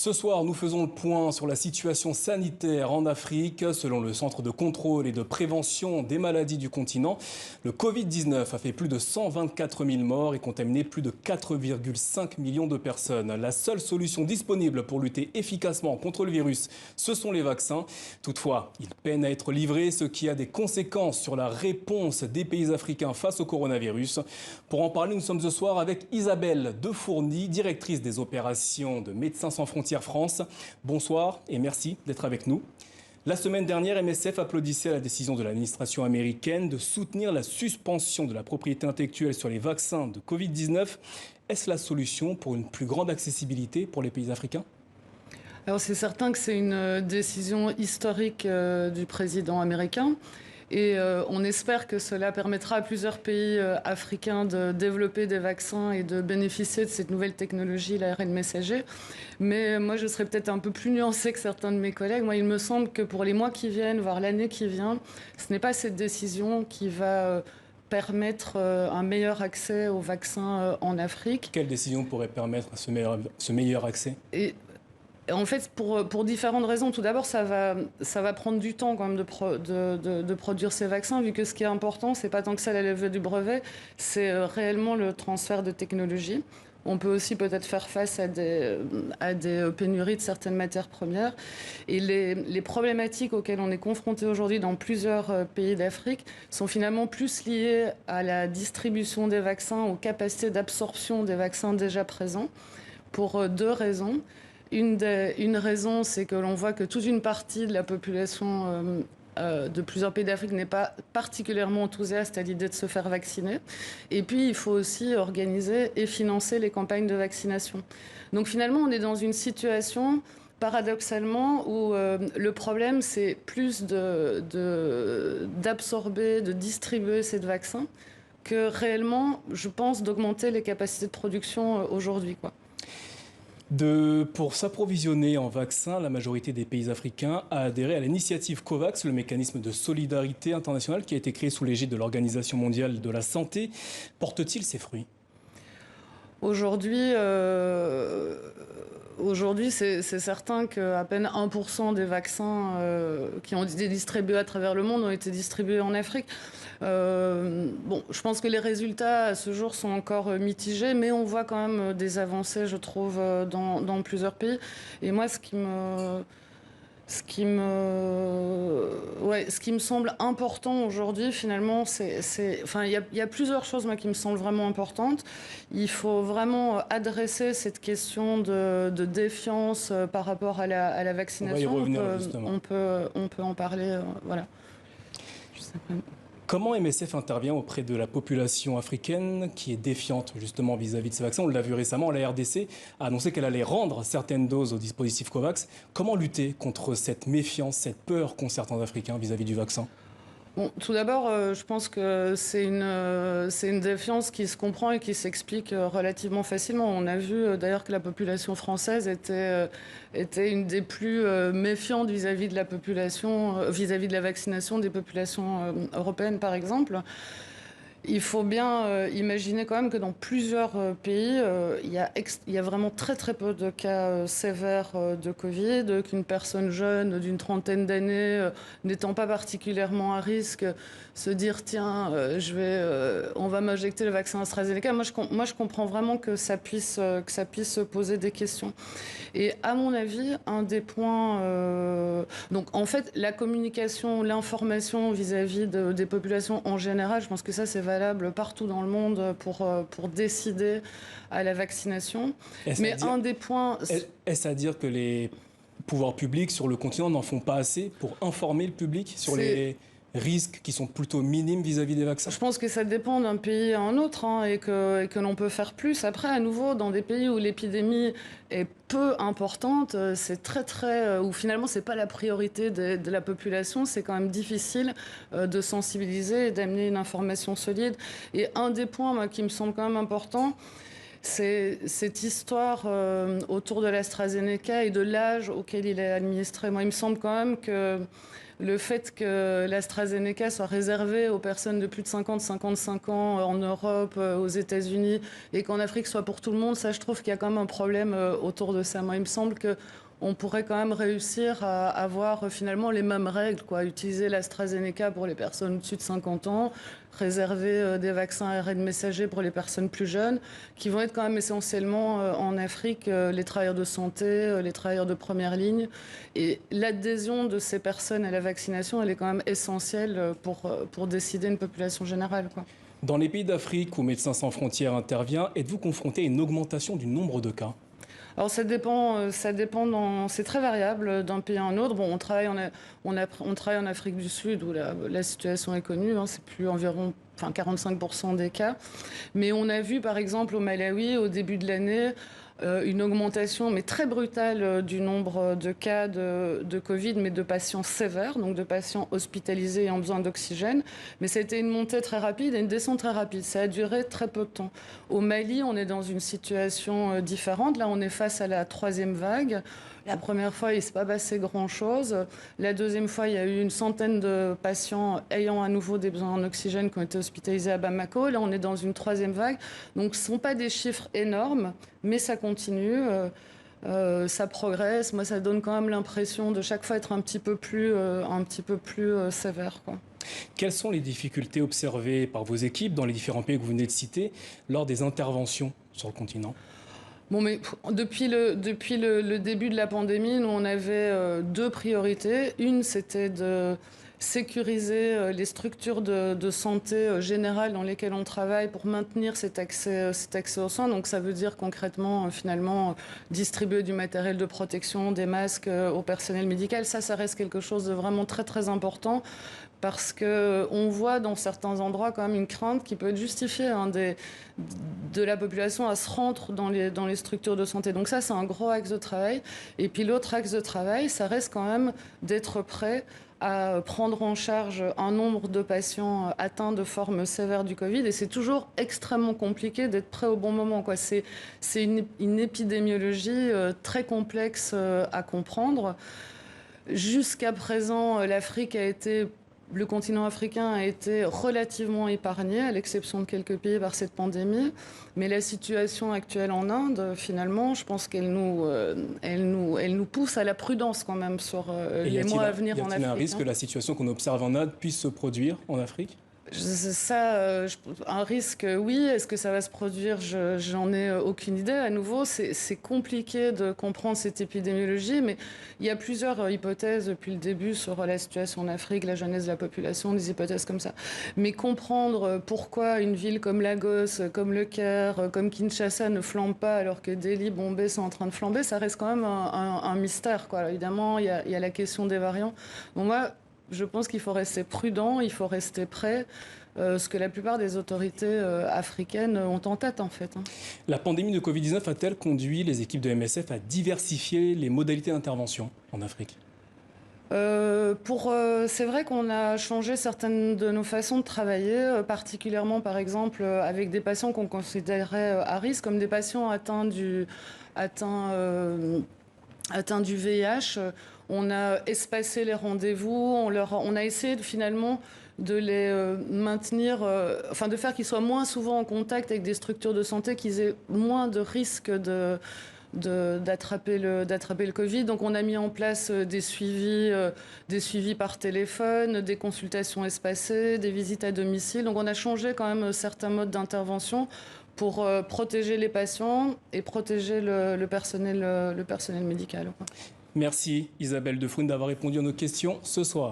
Ce soir, nous faisons le point sur la situation sanitaire en Afrique. Selon le Centre de contrôle et de prévention des maladies du continent, le Covid-19 a fait plus de 124 000 morts et contaminé plus de 4,5 millions de personnes. La seule solution disponible pour lutter efficacement contre le virus, ce sont les vaccins. Toutefois, ils peinent à être livrés, ce qui a des conséquences sur la réponse des pays africains face au coronavirus. Pour en parler, nous sommes ce soir avec Isabelle Defourny, directrice des opérations de Médecins sans frontières France. Bonsoir et merci d'être avec nous. La semaine dernière, MSF applaudissait la décision de l'administration américaine de soutenir la suspension de la propriété intellectuelle sur les vaccins de Covid-19. Est-ce la solution pour une plus grande accessibilité pour les pays africains ? Alors c'est certain que c'est une décision historique du président américain. Et on espère que cela permettra à plusieurs pays africains de développer des vaccins et de bénéficier de cette nouvelle technologie, l'ARN messager. Mais moi, je serais peut-être un peu plus nuancée que certains de mes collègues. Moi, il me semble que pour les mois qui viennent, voire l'année qui vient, ce n'est pas cette décision qui va permettre un meilleur accès aux vaccins en Afrique. Quelle décision pourrait permettre ce meilleur accès ? En fait, pour différentes raisons. Tout d'abord, ça va prendre du temps quand même de produire ces vaccins, vu que ce qui est important, c'est pas tant que ça la levée du brevet, c'est réellement le transfert de technologie. On peut aussi peut-être faire face à des pénuries de certaines matières premières. Et les problématiques auxquelles on est confronté aujourd'hui dans plusieurs pays d'Afrique sont finalement plus liées à la distribution des vaccins, aux capacités d'absorption des vaccins déjà présents, pour deux raisons. Une raison, c'est que l'on voit que toute une partie de la population de plusieurs pays d'Afrique n'est pas particulièrement enthousiaste à l'idée de se faire vacciner. Et puis, il faut aussi organiser et financer les campagnes de vaccination. Donc finalement, on est dans une situation, paradoxalement, où le problème, c'est plus d'absorber, de distribuer ces vaccins, que réellement, je pense, d'augmenter les capacités de production aujourd'hui, quoi. Pour s'approvisionner en vaccins, la majorité des pays africains a adhéré à l'initiative COVAX, le mécanisme de solidarité internationale qui a été créé sous l'égide de l'Organisation mondiale de la santé. Porte-t-il ses fruits ? Aujourd'hui, c'est certain qu'à peine 1% des vaccins qui ont été distribués à travers le monde ont été distribués en Afrique. Je pense que les résultats à ce jour sont encore mitigés, mais on voit quand même des avancées, je trouve, dans plusieurs pays. Et moi, ce qui me semble important aujourd'hui, finalement, il y a plusieurs choses, moi, qui me semblent vraiment importantes. Il faut vraiment adresser cette question de défiance par rapport à la vaccination. On va y revenir, justement. On peut en parler, voilà. Comment MSF intervient auprès de la population africaine qui est défiante justement vis-à-vis de ces vaccins ? On l'a vu récemment, la RDC a annoncé qu'elle allait rendre certaines doses au dispositif COVAX. Comment lutter contre cette méfiance, cette peur qu'ont certains Africains vis-à-vis du vaccin ? Bon, tout d'abord, je pense que c'est une défiance qui se comprend et qui s'explique relativement facilement. On a vu d'ailleurs que la population française était une des plus méfiantes vis-à-vis de la population, vis-à-vis de la vaccination des populations européennes, par exemple. Il faut bien imaginer quand même que dans plusieurs pays, il y a vraiment très très peu de cas sévères de Covid, qu'une personne jeune d'une trentaine d'années, n'étant pas particulièrement à risque, se dire tiens, on va m'injecter le vaccin AstraZeneca. Moi, je comprends vraiment que ça puisse poser des questions. Et à mon avis, un des points, donc en fait, la communication, l'information vis-à-vis des populations en général, je pense que ça c'est valable partout dans le monde pour décider à la vaccination. Mais un des points... Est-ce à dire que les pouvoirs publics sur le continent n'en font pas assez pour informer le public sur les risques qui sont plutôt minimes vis-à-vis des vaccins ? Je pense que ça dépend d'un pays à un autre et que l'on peut faire plus. Après, à nouveau, dans des pays où l'épidémie est peu importante, c'est où finalement c'est pas la priorité de la population, c'est quand même difficile de sensibiliser et d'amener une information solide. Et un des points moi, qui me semble quand même important, c'est cette histoire autour de l'AstraZeneca et de l'âge auquel il est administré. Moi, il me semble quand même que le fait que l'AstraZeneca soit réservé aux personnes de plus de 50-55 ans en Europe, aux États-Unis, et qu'en Afrique soit pour tout le monde, ça je trouve qu'il y a quand même un problème autour de ça. Moi, il me semble qu'on pourrait quand même réussir à avoir finalement les mêmes règles, quoi. Utiliser l'AstraZeneca pour les personnes au-dessus de 50 ans, réserver des vaccins ARN messagers pour les personnes plus jeunes, qui vont être quand même essentiellement en Afrique les travailleurs de santé, les travailleurs de première ligne. Et l'adhésion de ces personnes à la vaccination, elle est quand même essentielle pour décider une population générale, quoi. Dans les pays d'Afrique où Médecins sans frontières intervient, êtes-vous confronté à une augmentation du nombre de cas ? Alors ça dépend c'est très variable d'un pays à un autre. Bon, on travaille en Afrique du Sud où la situation est connue, hein, c'est plus environ 45% des cas. Mais on a vu par exemple au Malawi au début de l'année une augmentation mais très brutale du nombre de cas de Covid, mais de patients sévères, donc de patients hospitalisés et en besoin d'oxygène. Mais ça a été une montée très rapide et une descente très rapide. Ça a duré très peu de temps. Au Mali, on est dans une situation différente. Là, on est face à la 3e vague. La première fois, il ne s'est pas passé grand-chose. La deuxième fois, il y a eu une centaine de patients ayant à nouveau des besoins en oxygène qui ont été hospitalisés à Bamako. Là, on est dans une 3e vague. Donc, ce ne sont pas des chiffres énormes, mais ça continue. Ça progresse. Moi, ça donne quand même l'impression de chaque fois être un petit peu plus sévère, quoi. Quelles sont les difficultés observées par vos équipes dans les différents pays que vous venez de citer lors des interventions sur le continent ? Bon, mais depuis le début de la pandémie, nous, on avait 2 priorités. Une, c'était de sécuriser les structures de santé générales dans lesquelles on travaille pour maintenir cet accès aux soins. Donc ça veut dire concrètement, finalement, distribuer du matériel de protection, des masques au personnel médical. Ça reste quelque chose de vraiment très très important. Parce qu'on voit dans certains endroits quand même une crainte qui peut être justifiée de la population à se rendre dans les structures de santé. Donc ça, c'est un gros axe de travail. Et puis l'autre axe de travail, ça reste quand même d'être prêt à prendre en charge un nombre de patients atteints de formes sévères du Covid. Et c'est toujours extrêmement compliqué d'être prêt au bon moment, quoi. C'est une épidémiologie très complexe à comprendre. Jusqu'à présent, le continent africain a été relativement épargné, à l'exception de quelques pays, par cette pandémie. Mais la situation actuelle en Inde, finalement, je pense qu'elle nous pousse à la prudence quand même sur les mois à venir en Afrique. Y a-t-il un risque que la situation qu'on observe en Inde puisse se produire en Afrique ? Un risque, oui. Est-ce que ça va se produire ? J'en ai aucune idée. À nouveau, c'est compliqué de comprendre cette épidémiologie, mais il y a plusieurs hypothèses depuis le début sur la situation en Afrique, la jeunesse de la population, des hypothèses comme ça. Mais comprendre pourquoi une ville comme Lagos, comme Le Caire, comme Kinshasa ne flambe pas alors que Delhi, Bombay sont en train de flamber, ça reste quand même un mystère, quoi. Alors, évidemment, il y a la question des variants. Bon, moi, je pense qu'il faut rester prudent, il faut rester prêt, ce que la plupart des autorités africaines ont en tête, en fait. La pandémie de Covid-19 a-t-elle conduit les équipes de MSF à diversifier les modalités d'intervention en Afrique ? C'est vrai qu'on a changé certaines de nos façons de travailler, particulièrement, par exemple, avec des patients qu'on considérait à risque, comme des patients atteints du VIH. On a espacé les rendez-vous, on a essayé finalement de les maintenir, de faire qu'ils soient moins souvent en contact avec des structures de santé, qu'ils aient moins de risques d'attraper le Covid. Donc on a mis en place des suivis par téléphone, des consultations espacées, des visites à domicile. Donc on a changé quand même certains modes d'intervention pour protéger les patients et protéger le personnel médical. Merci Isabelle Deffoun d'avoir répondu à nos questions ce soir.